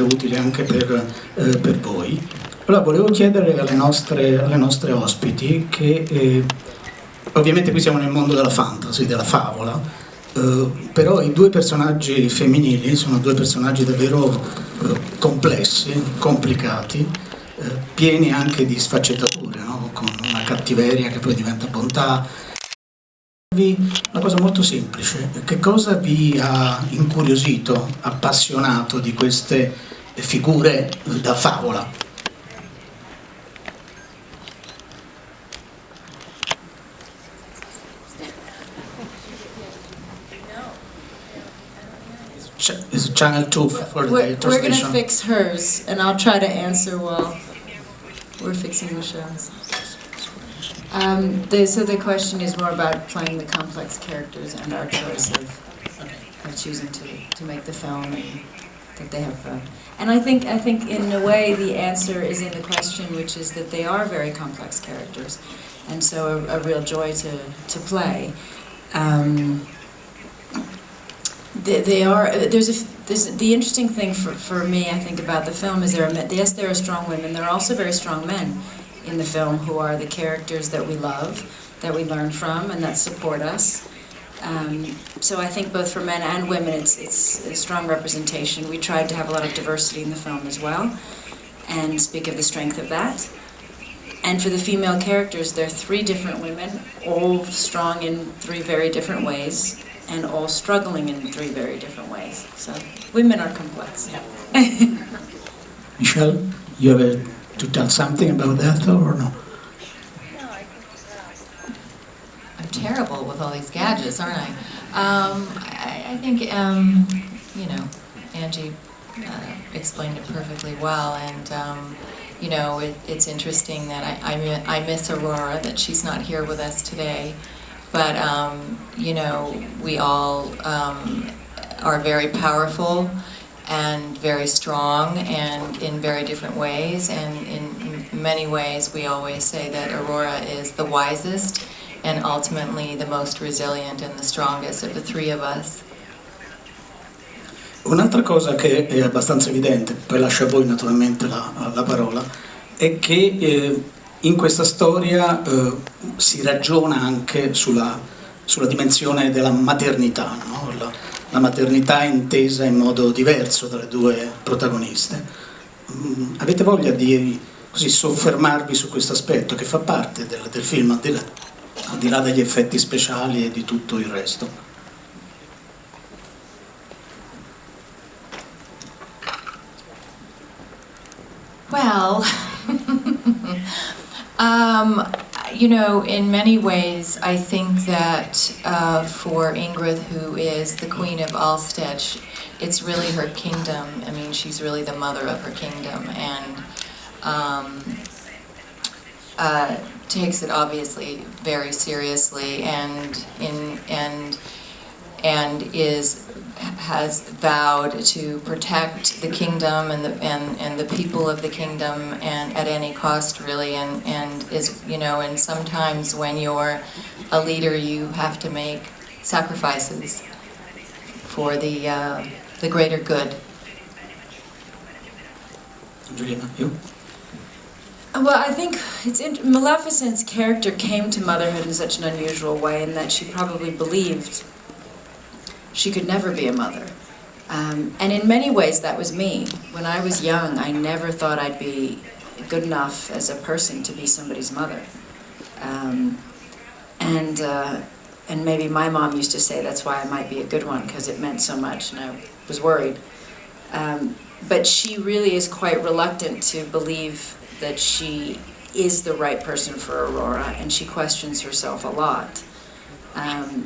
utile anche per voi. Allora volevo chiedere alle nostre ospiti che ovviamente qui siamo nel mondo della fantasy, della favola, però i due personaggi femminili sono due personaggi davvero complessi, complicati, pieni anche di sfaccettature, no? Con una cattiveria che poi diventa bontà. Una cosa molto semplice, che cosa vi ha incuriosito, appassionato di queste figure da favola? Is it channel 2 for the translation? We're going to fix hers, and I'll try to answer while we're fixing Michelle's. So the question is more about playing the complex characters and our choice of choosing to make the film and that they have fun. And I think in a way the answer is in the question, which is that they are very complex characters, and so a real joy to play. They are. The interesting thing for me, I think, about the film is there are strong women. There are also very strong men in the film who are the characters that we love, that we learn from, and that support us. So I think both for men and women it's a strong representation. We tried to have a lot of diversity in the film as well, and speak of the strength of that. And for the female characters, there are three different women, all strong in three very different ways, and all struggling in three very different ways. So women are complex. Yeah. Michelle, you have to tell something about that or no? I'm terrible with all these gadgets, aren't I? I think, you know, Angie explained it perfectly well, and you know, it's interesting that I miss Aurora, that she's not here with us today, but you know, we all are very powerful and very strong, and in very different ways, and in many ways we always say that Aurora is the wisest and ultimately the most resilient and the strongest of the three of us. Un'altra cosa che è abbastanza evidente, poi lascio a voi naturalmente la parola, è che in questa storia si ragiona anche sulla dimensione della maternità, no? La maternità intesa in modo diverso dalle due protagoniste. Avete voglia di così soffermarvi su questo aspetto che fa parte del film, al di là degli effetti speciali e di tutto il resto? Well, you know, in many ways, I think that for Ingrid, who is the Queen of Alstead, it's really her kingdom. I mean, she's really the mother of her kingdom, and takes it obviously very seriously, and has vowed to protect the kingdom and the people of the kingdom, and at any cost, really, and is, you know, and sometimes when you're a leader you have to make sacrifices for the greater good. Angelina, you? Well, I think Maleficent's character came to motherhood in such an unusual way, in that she probably believed she could never be a mother. And in many ways that was me. When I was young, I never thought I'd be good enough as a person to be somebody's mother. And maybe my mom used to say that's why I might be a good one, because it meant so much, and I was worried. But she really is quite reluctant to believe that she is the right person for Aurora, and she questions herself a lot.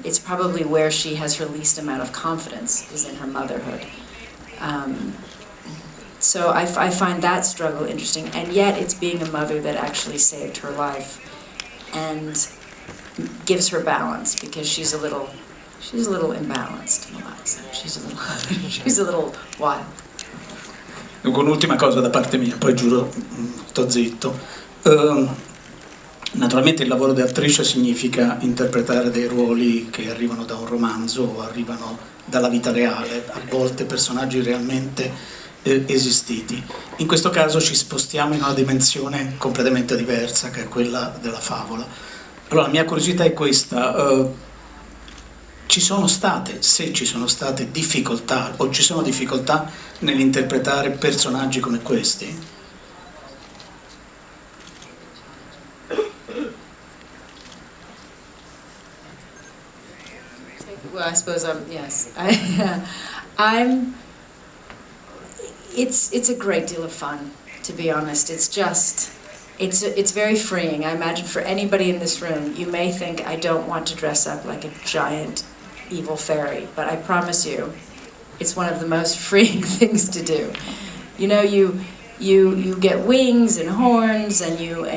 It's probably where she has her least amount of confidence, is in her motherhood. So I find that struggle interesting, and yet it's being a mother that actually saved her life and gives her balance, because she's a little imbalanced. She's a little wild. Dunque, un'ultima cosa da parte mia, poi giuro sto zitto. Naturalmente il lavoro di attrice significa interpretare dei ruoli che arrivano da un romanzo o arrivano dalla vita reale, a volte personaggi realmente esistiti. In questo caso ci spostiamo in una dimensione completamente diversa, che è quella della favola. Allora la mia curiosità è questa: ci sono state, se ci sono state difficoltà, o ci sono difficoltà nell'interpretare personaggi come questi? Well, I suppose yes. It's a great deal of fun, to be honest. It's very freeing. I imagine for anybody in this room, you may think I don't want to dress up like a giant evil fairy, but I promise you, it's one of the most freeing things to do. You know, you get wings and horns, and you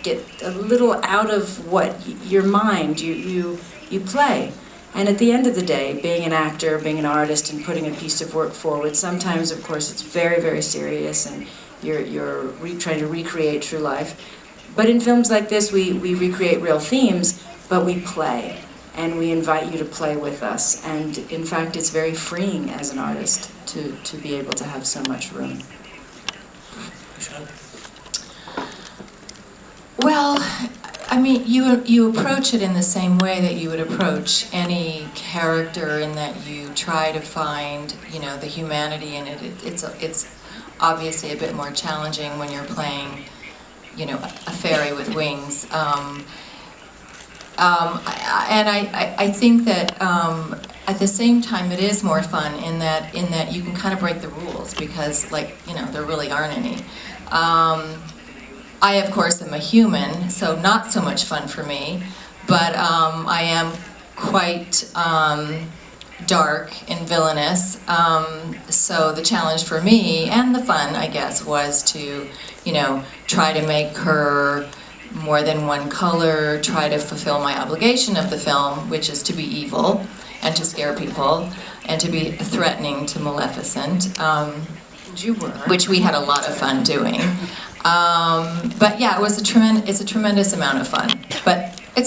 get a little out of what your mind. You play. And at the end of the day, being an actor, being an artist, and putting a piece of work forward, sometimes, of course, it's very, very serious, and you're trying to recreate true life. But in films like this, we recreate real themes, but we play, and we invite you to play with us. And in fact, it's very freeing as an artist to be able to have so much room. Well, I mean, you approach it in the same way that you would approach any character, in that you try to find, you know, the humanity in it. It's obviously a bit more challenging when you're playing, you know, a fairy with wings. And I think that at the same time it is more fun in that you can kind of break the rules, because, like, you know, there really aren't any. I, of course, am a human, so not so much fun for me, but I am quite dark and villainous, so the challenge for me, and the fun, I guess, was to, you know, try to make her more than one color, try to fulfill my obligation of the film, which is to be evil, and to scare people, and to be threatening to Maleficent, You were. which we had a lot of fun doing. But yeah, it's a tremendous amount of fun. But